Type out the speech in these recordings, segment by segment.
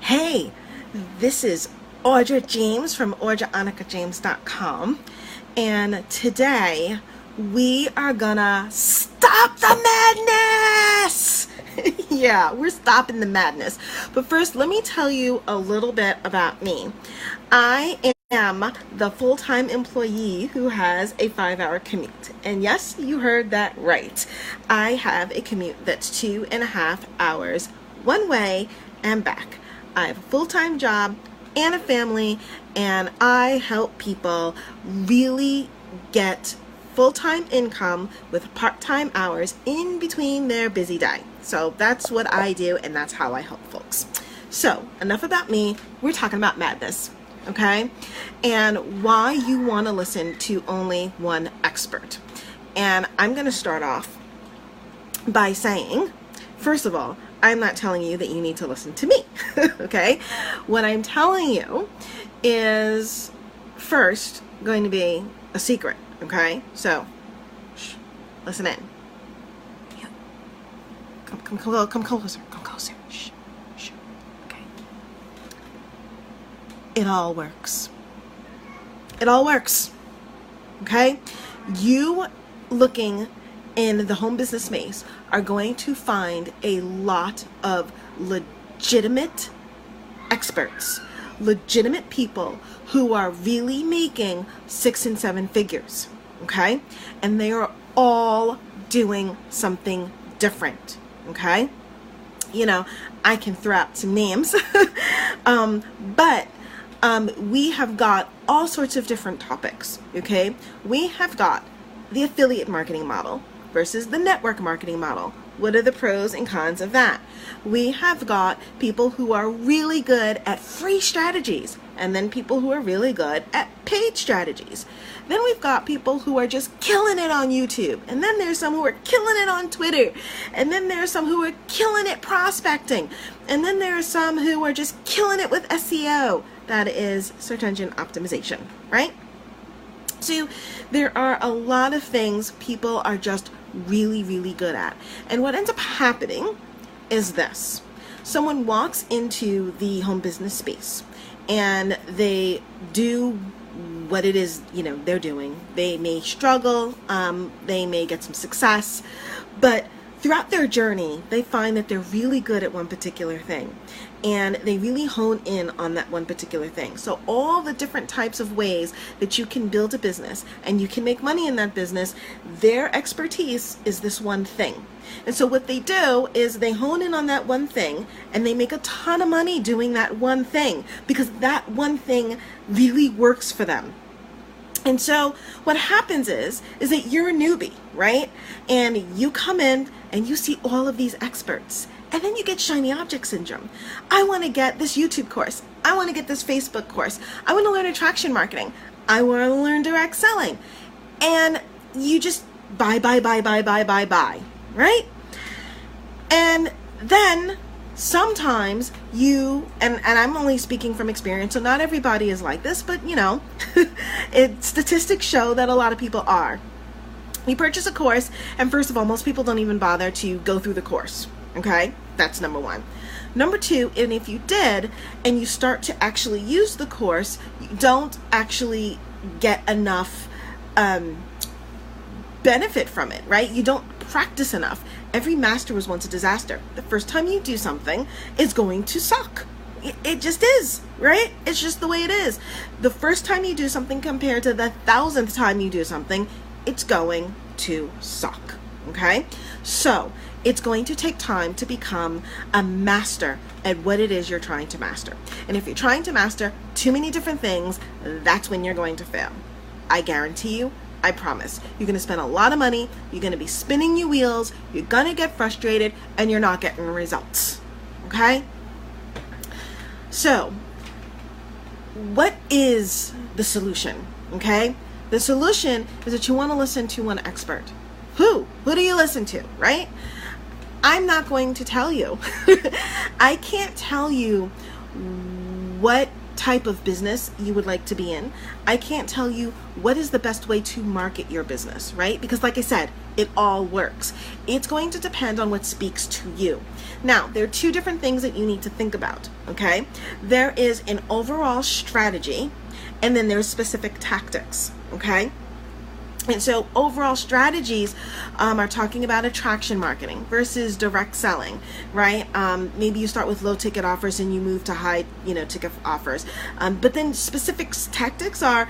Hey, this is Audra James from AudraAnikaJames.com, and today we are gonna stop the madness! Yeah, we're stopping the madness. But first, let me tell you a little bit about me. I am the full-time employee who has a 5-hour commute. And yes, you heard that right. I have a commute that's 2.5 hours one way and back. I have a full-time job and a family, and I help people really get full-time income with part-time hours in between their busy day. So that's what I do, and that's how I help folks. So enough about me. We're talking about madness, okay? And why you want to listen to only one expert. And I'm going to start off by saying, first of all, I'm not telling you that you need to listen to me, okay? What I'm telling you is first going to be a secret, okay? So, listen in. Yeah. Come closer, come closer. Shh, okay? It all works. It all works, okay? You looking in the home business space are going to find a lot of legitimate experts, legitimate people who are really making 6 and 7 figures, okay? And they are all doing something different, okay? You know, I can throw out some names, but we have got all sorts of different topics, okay? We have got the affiliate marketing model versus the network marketing model. What are the pros and cons of that? We have got people who are really good at free strategies, and then people who are really good at paid strategies. Then we've got people who are just killing it on YouTube, and then there's some who are killing it on Twitter, and then there's some who are killing it prospecting, and then there are some who are just killing it with SEO. That is search engine optimization, right? So there are a lot of things people are just really, really good at. And what ends up happening is this. Someone walks into the home business space and they do what it is, they're doing. They may struggle, they may get some success, but throughout their journey, they find that they're really good at one particular thing, and they really hone in on that one particular thing. So all the different types of ways that you can build a business and you can make money in that business, their expertise is this one thing. And so what they do is they hone in on that one thing, and they make a ton of money doing that one thing because that one thing really works for them. And so what happens is that you're a newbie, right? And you come in and you see all of these experts, and then you get shiny object syndrome. I want to get this YouTube course. I want to get this Facebook course. I want to learn attraction marketing. I want to learn direct selling. And you just buy, right? And then sometimes and I'm only speaking from experience, so not everybody is like this, but statistics show that a lot of people are. You purchase a course, and first of all, most people don't even bother to go through the course, okay? That's number one. Number two, and if you did, and you start to actually use the course, you don't actually get enough benefit from it, right? You don't practice enough. Every master was once a disaster. The first time you do something is going to suck. It just is, right? It's just the way it is. The first time you do something compared to the 1,000th time you do something, it's going to suck, okay? So it's going to take time to become a master at what it is you're trying to master. And if you're trying to master too many different things, that's when you're going to fail. I guarantee you, I promise. You're going to spend a lot of money, you're going to be spinning your wheels, you're going to get frustrated, and you're not getting results, okay? So, what is the solution, okay? The solution is that you want to listen to one expert. Who do you listen to, right? I'm not going to tell you. I can't tell you what type of business you would like to be in. I can't tell you what is the best way to market your business, right? Because like I said, It all works. It's going to depend on what speaks to you. Now, there are two different things that you need to think about, okay? There is an overall strategy, and then there's specific tactics, okay? And so overall strategies are talking about attraction marketing versus direct selling, right? Maybe you start with low ticket offers and you move to high, ticket offers. But then specific tactics are,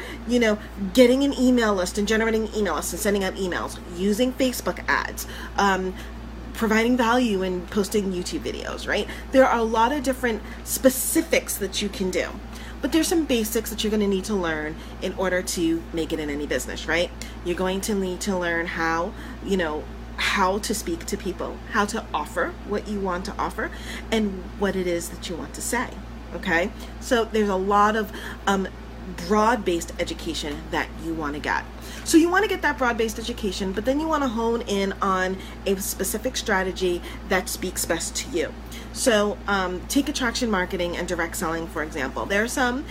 getting an email list and generating email lists and sending out emails, using Facebook ads, providing value and posting YouTube videos, right? There are a lot of different specifics that you can do. But there's some basics that you're going to need to learn in order to make it in any business, right? You're going to need to learn how to speak to people, how to offer what you want to offer, and what it is that you want to say, okay? So there's a lot of broad-based education that you want to get. So you want to get that broad-based education, but then you want to hone in on a specific strategy that speaks best to you. So take attraction marketing and direct selling, for example. There are some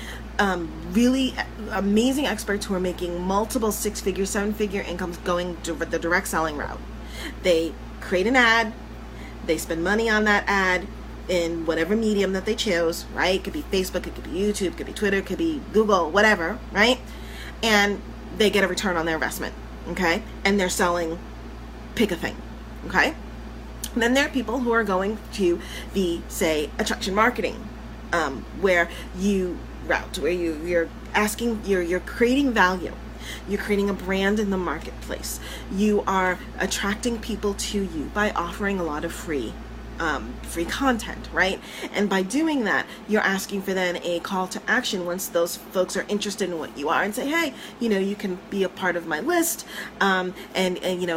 really amazing experts who are making multiple 6-figure, 7-figure incomes going the direct selling route. They create an ad, they spend money on that ad in whatever medium that they chose, right? It could be Facebook, it could be YouTube, it could be Twitter, it could be Google, whatever, right? And they get a return on their investment, okay? And they're selling, pick a thing, okay? And then there are people who are going to the, say, attraction marketing, where you're creating value. You're creating a brand in the marketplace. You are attracting people to you by offering a lot of free content, right? And by doing that, you're asking for then a call to action once those folks are interested in what you are and say, hey, you can be a part of my list, and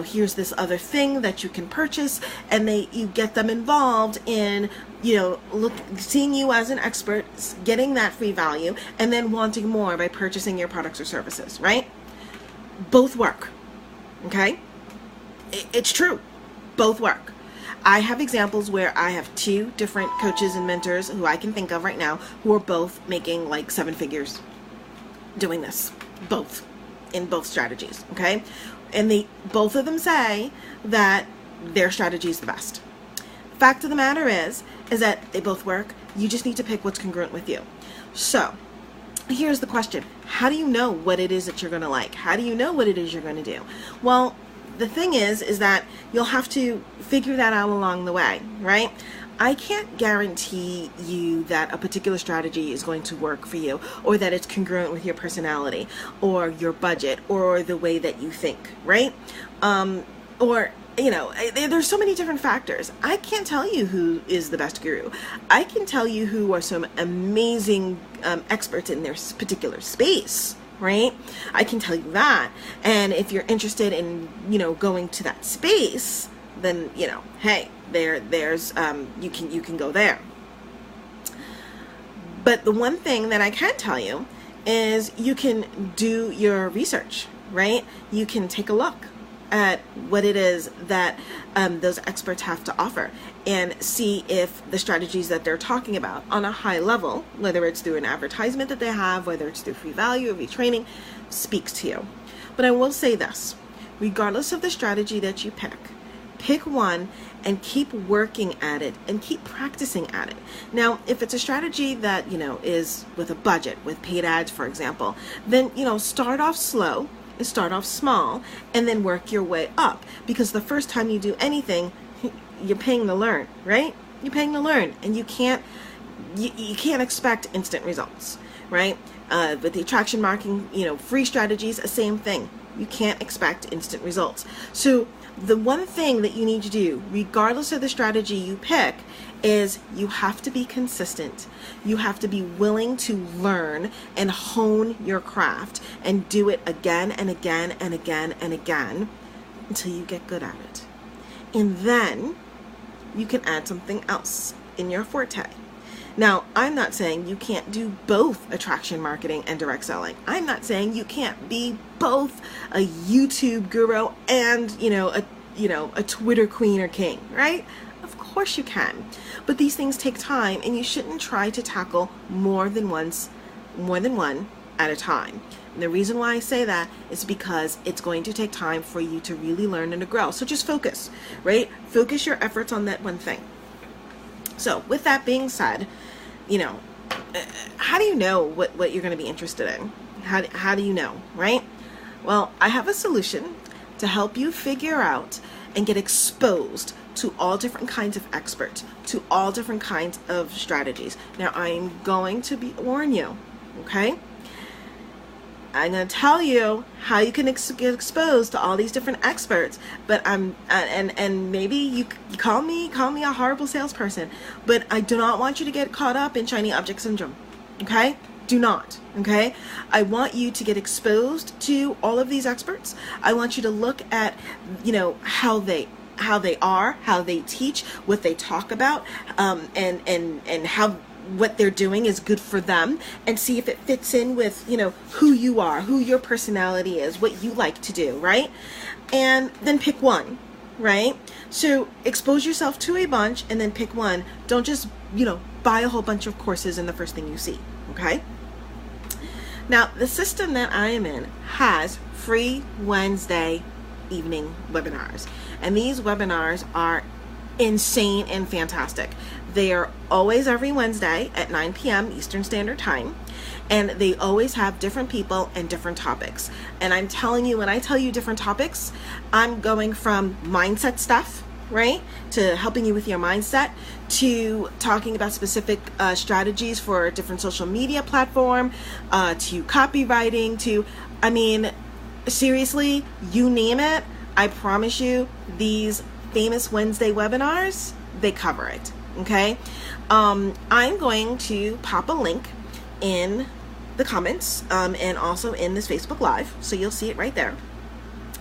here's this other thing that you can purchase, and you get them involved in seeing you as an expert, getting that free value, and then wanting more by purchasing your products or services, right? Both work, okay? It's true. Both work. I have examples where I have 2 different coaches and mentors who I can think of right now who are both making like 7 figures doing this, in both strategies, okay? And both of them say that their strategy is the best. Fact of the matter is that they both work. You just need to pick what's congruent with you. So here's the question. How do you know what it is that you're going to like? How do you know what it is you're going to do? Well, the thing is that you'll have to figure that out along the way, right? I can't guarantee you that a particular strategy is going to work for you, or that it's congruent with your personality or your budget or the way that you think, right? There's so many different factors. I can't tell you who is the best guru. I can tell you who are some amazing experts in their particular space, right? I can tell you that. And if you're interested in, going to that space, then, hey, there's you can go there. But the one thing that I can tell you is you can do your research, right? You can take a look at what it is that those experts have to offer and see if the strategies that they're talking about on a high level, whether it's through an advertisement that they have, whether it's through free value or free training, speaks to you. But I will say this, regardless of the strategy that you pick one and keep working at it and keep practicing at it. Now, if it's a strategy that, is with a budget, with paid ads, for example, then, start off slow, start off small, and then work your way up, because the first time you do anything, you're paying to learn, right? You're paying to learn, and you can't expect instant results, right? With the attraction marketing, free strategies, the same thing. You can't expect instant results. So the one thing that you need to do, regardless of the strategy you pick, is you have to be consistent. You have to be willing to learn and hone your craft and do it again and again and again and again until you get good at it. And then you can add something else in your forte. Now, I'm not saying you can't do both attraction marketing and direct selling. I'm not saying you can't be both a YouTube guru and, a Twitter queen or king, right? Of course you can. But these things take time, and you shouldn't try to tackle more than one at a time. And the reason why I say that is because it's going to take time for you to really learn and to grow. So just focus, right? Focus your efforts on that one thing. So with that being said, how do you know what you're going to be interested in? How do you know, right? Well, I have a solution to help you figure out and get exposed to all different kinds of experts, to all different kinds of strategies. Now, I'm going to warn you, okay? I'm going to tell you how you can get exposed to all these different experts, but and maybe you call me a horrible salesperson, but I do not want you to get caught up in shiny object syndrome, okay? Do not, okay? I want you to get exposed to all of these experts. I want you to look at, how they are, how they teach, what they talk about, and how what they're doing is good for them, and see if it fits in with, who you are, who your personality is, what you like to do, right? And then pick one, right? So expose yourself to a bunch and then pick one. Don't just, buy a whole bunch of courses in the first thing you see, okay? Now, the system that I am in has free Wednesday evening webinars, and these webinars are insane and fantastic. They are always every Wednesday at 9 p.m. Eastern Standard Time, and they always have different people and different topics. And I'm telling you, when I tell you different topics, I'm going from mindset stuff, right, to helping you with your mindset, to talking about specific strategies for a different social media platform, to copywriting, to, seriously, you name it, I promise you, these famous Wednesday webinars, they cover it, okay? I'm going to pop a link in the comments and also in this Facebook Live, so you'll see it right there.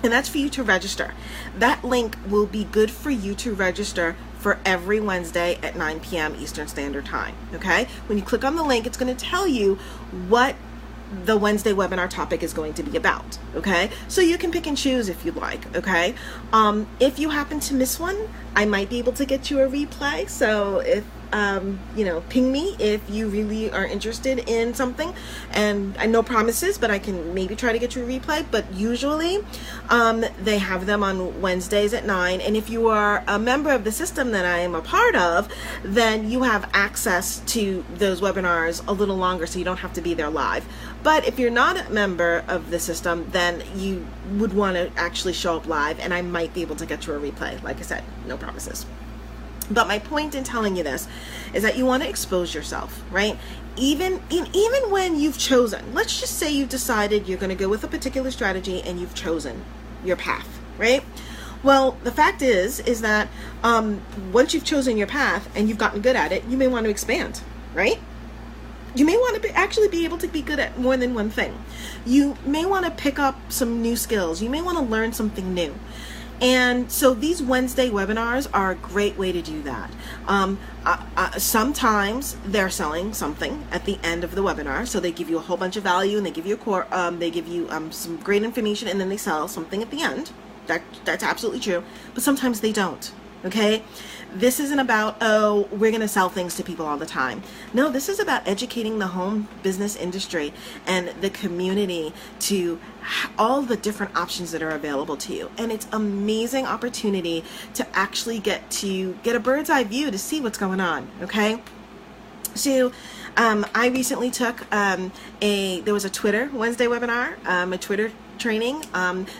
And that's for you to register. That link will be good for you to register for every Wednesday at 9 p.m. Eastern Standard Time, okay? When you click on the link, it's going to tell you what the Wednesday webinar topic is going to be about, okay? So you can pick and choose if you'd like, okay? If you happen to miss one, I might be able to get you a replay. So if ping me if you really are interested in something, and I no promises, but I can maybe try to get you a replay. But usually they have them on Wednesdays at 9, and if you are a member of the system that I am a part of, then you have access to those webinars a little longer, so you don't have to be there live. But if you're not a member of the system, then you would want to actually show up live, and I might be able to get you a replay. Like I said, no promises. But my point in telling you this is that you want to expose yourself, right? Even when you've chosen, let's just say you've decided you're going to go with a particular strategy and you've chosen your path, right? Well, the fact is that once you've chosen your path and you've gotten good at it, you may want to expand, right? You may want to actually be able to be good at more than one thing. You may want to pick up some new skills. You may want to learn something new. And so these Wednesday webinars are a great way to do that. Sometimes they're selling something at the end of the webinar, so they give you a whole bunch of value, and they give you some great information, and then they sell something at the end. That's absolutely true. But sometimes they don't. Okay? This isn't about, oh, we're going to sell things to people all the time. No, this is about educating the home business industry and the community to all the different options that are available to you. And it's an amazing opportunity to actually get a bird's eye view to see what's going on. Okay? So I recently took there was a Twitter Wednesday webinar, a Twitter training.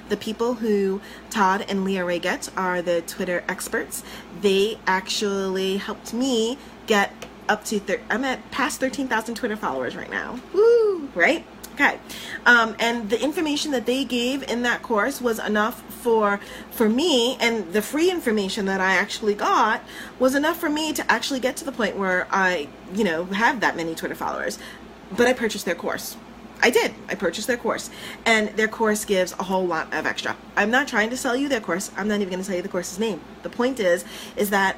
The people who Todd and Leah Reget are the Twitter experts. They actually helped me get up to I'm at past 13,000 Twitter followers right now. Woo! Right? Okay. And the information that they gave in that course was enough for me, and the free information that I actually got was enough for me to actually get to the point where I, have that many Twitter followers. But I purchased their course. I did. I purchased their course, and their course gives a whole lot of extra. I'm not trying to sell you their course. I'm not even going to tell you the course's name. The point is that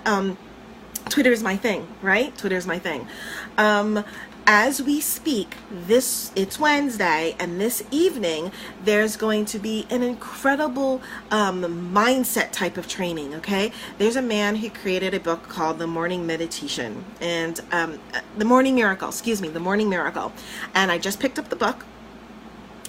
Twitter is my thing, right? Twitter is my thing. As we speak, it's Wednesday, and this evening there's going to be an incredible mindset type of training, okay? There's a man who created a book called The Morning Meditation, and The Morning Miracle, The Morning Miracle. And I just picked up the book.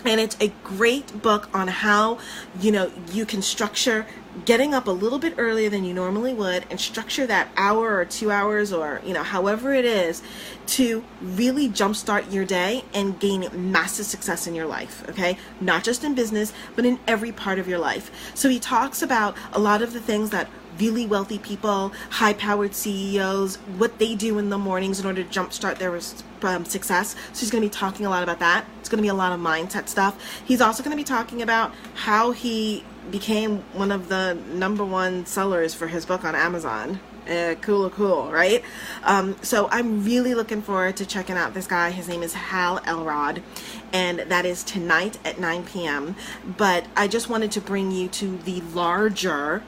And it's a great book on how, you can structure getting up a little bit earlier than you normally would and structure that hour or 2 hours or, however it is, to really jumpstart your day and gain massive success in your life, okay? Not just in business, but in every part of your life. So he talks about a lot of the things that really wealthy people, high-powered CEOs, what they do in the mornings in order to jumpstart their success. So he's going to be talking a lot about that. It's going to be a lot of mindset stuff. He's also going to be talking about how he became one of the #1 sellers for his book on Amazon. Cool, right? So I'm really looking forward to checking out this guy. His name is Hal Elrod, and that is tonight at 9 p.m. But I just wanted to bring you to the larger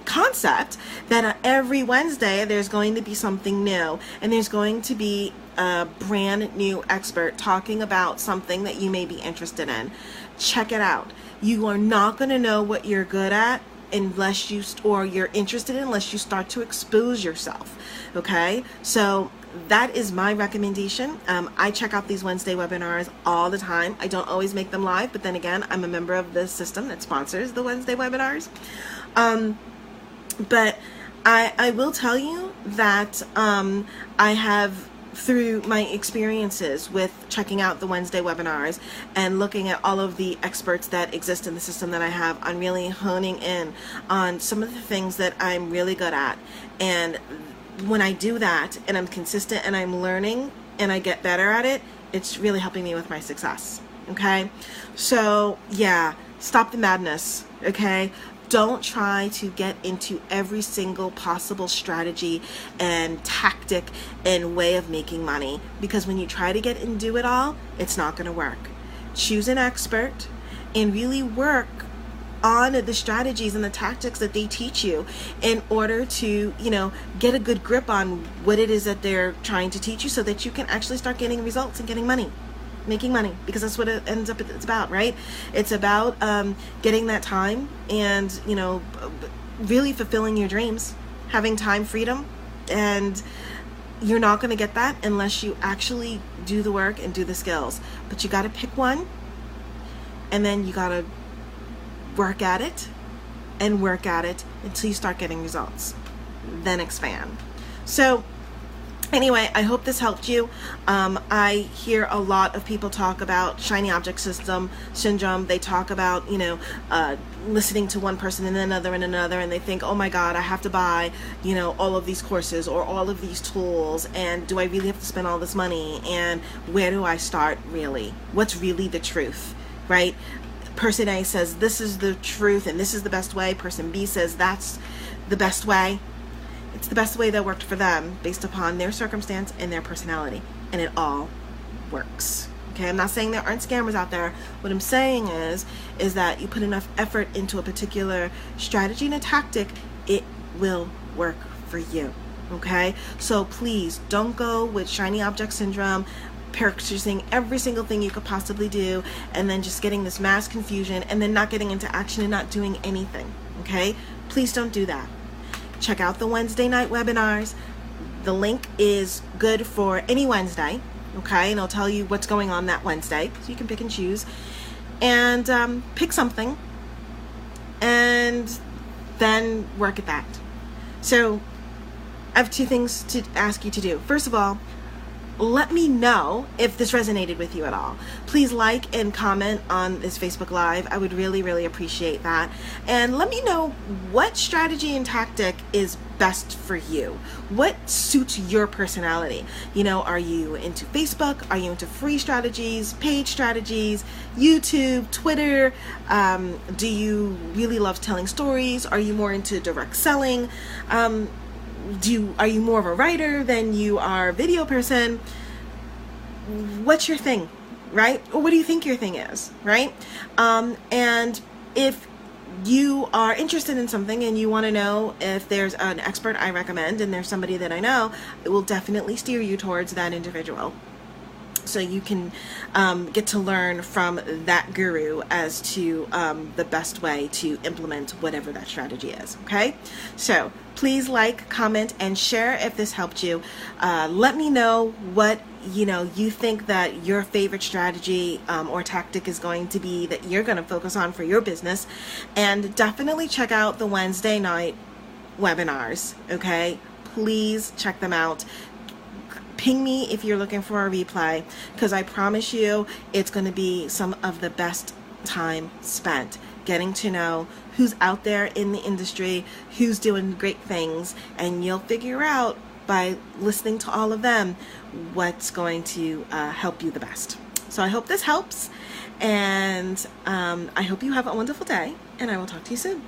concept that every Wednesday there's going to be something new, and there's going to be a brand new expert talking about something that you may be interested in. Check it out. You are not going to know what you're good at unless you're interested in unless you start to expose yourself. Okay, so that is my recommendation. I check out these Wednesday webinars all the time. I don't always make them live, but then again, I'm a member of the system that sponsors the Wednesday webinars. But I will tell you that I have, through my experiences with checking out the Wednesday webinars and looking at all of the experts that exist in the system that I have, on really honing in on some of the things that I'm really good at. And when I do that and I'm consistent and I'm learning and I get better at it, it's really helping me with my success. Okay? So yeah, stop the madness. Okay? Don't try to get into every single possible strategy and tactic and way of making money, because when you try to get and do it all, it's not going to work. Choose an expert and really work on the strategies and the tactics that they teach you in order to, get a good grip on what it is that they're trying to teach you, so that you can actually start getting results and getting money. Making money, because that's what it's about, right? It's about getting that time and, really fulfilling your dreams, having time freedom. And you're not going to get that unless you actually do the work and do the skills. But you got to pick one, and then you got to work at it and work at it until you start getting results. Then expand. So anyway, I hope this helped you. I hear a lot of people talk about shiny object syndrome. They talk about, listening to one person and another and another, and they think, oh my God, I have to buy, all of these courses or all of these tools, and do I really have to spend all this money? And where do I start really? What's really the truth, right? Person A says this is the truth and this is the best way. Person B says that's the best way. It's the best way that worked for them based upon their circumstance and their personality, and it all works. Okay, I'm not saying there aren't scammers out there. What I'm saying is that you put enough effort into a particular strategy and a tactic, it will work for you. Okay, so please don't go with shiny object syndrome, purchasing every single thing you could possibly do, and then just getting this mass confusion and then not getting into action and not doing anything. Okay, please don't do that. Check out the Wednesday night webinars. The link is good for any Wednesday, okay? And I'll tell you what's going on that Wednesday, so you can pick and choose. And pick something, and then work at that. So I have 2 things to ask you to do. First of all, let me know if this resonated with you at all. Please like and comment on this Facebook Live. I would really, really appreciate that. And let me know what strategy and tactic is best for you. What suits your personality? Are you into Facebook? Are you into free strategies, paid strategies, YouTube, Twitter? Do you really love telling stories? Are you more into direct selling? Are you more of a writer than you are a video person? What's your thing, right? Or what do you think your thing is, right? And if you are interested in something and you want to know if there's an expert I recommend and there's somebody that I know, it will definitely steer you towards that individual. so you can get to learn from that guru as to the best way to implement whatever that strategy is. Okay, so please like, comment, and share if this helped you. Let me know what you think that your favorite strategy or tactic is going to be that you're going to focus on for your business, and definitely check out the Wednesday night webinars. Okay, please check them out. Ping me if you're looking for a replay, because I promise you it's going to be some of the best time spent getting to know who's out there in the industry, who's doing great things, and you'll figure out by listening to all of them what's going to help you the best. So I hope this helps, and I hope you have a wonderful day, and I will talk to you soon.